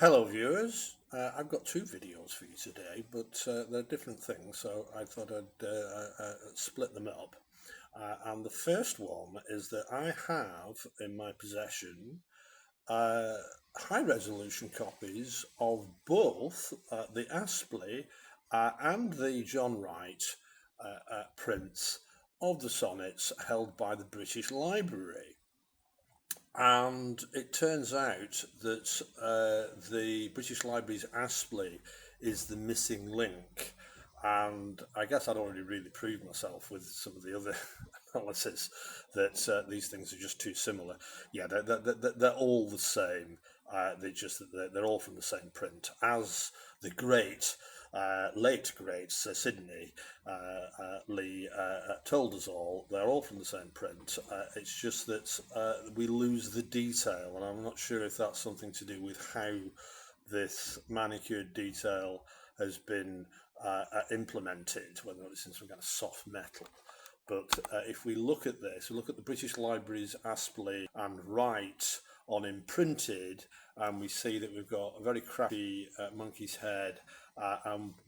Hello viewers, I've got two videos for you today, but they're different things, so I thought I'd split them up. And the first one is that I have in my possession uh, high resolution copies of both the Aspley and the John Wright prints of the sonnets held by the British Library. And it turns out that the British Library's Aspley is the missing link. And I guess I'd already really proved myself with some of the other analysis that these things are just too similar. Yeah, they're all the same. They're all from the same print. As the late great Sir Sidney Lee told us all, they're all from the same print. It's just that we lose the detail, and I'm not sure if that's something to do with how this manicured detail has been implemented, whether it's in some kind of soft metal. But if we look at this, we look at the British Library's Aspley and Wright on imprinted, and we see that we've got a very crappy monkey's head,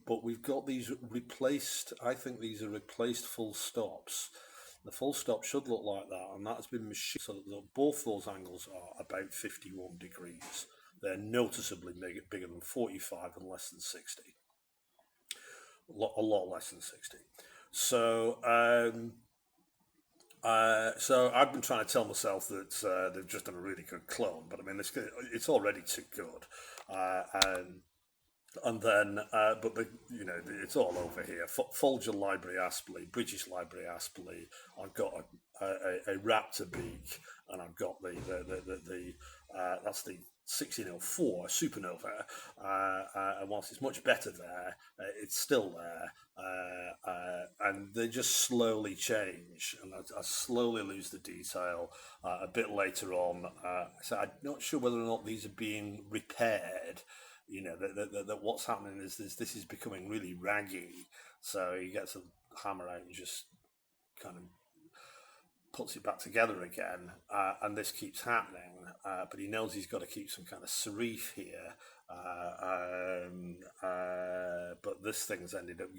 but we've got these replaced, I think these are replaced full stops. The full stop should look like that, and that's been machined so that both those angles are about 51 degrees. They're noticeably bigger than 45 and less than 60. A lot less than 60. So I've been trying to tell myself that they've just done a really good clone, but I mean, it's already too good. And then, it's all over here. Folger Library Aspley, British Library Aspley. I've got a raptor beak, and I've got the that's the 1604 supernova. And whilst it's much better there, it's still there. And they just slowly change, and I slowly lose the detail a bit later on. So I'm not sure whether or not these are being repaired. You know, that what's happening is this is becoming really raggy. So he gets a hammer out and just kind of puts it back together again, and this keeps happening. But he knows he's got to keep some kind of serif here. But this thing's ended up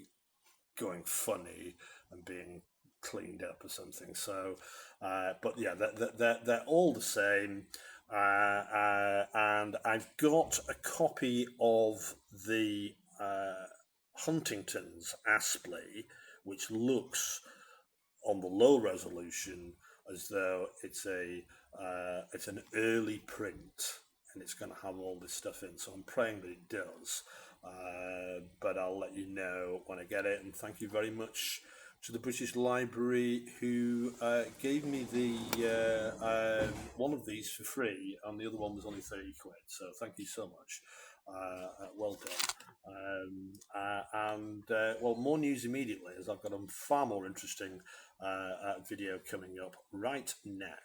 going funny and being cleaned up or something. So, but yeah, they're all the same. And I've got a copy of the Huntington's Aspley, which looks on the low resolution as though it's an early print, and it's going to have all this stuff in. So I'm praying that it does. But I'll let you know when I get it. And thank you very much to the British Library, who gave me the one of these for free, and the other one was only 30 quid. So thank you so much. Well done. Well, more news immediately, as I've got a far more interesting video coming up right now.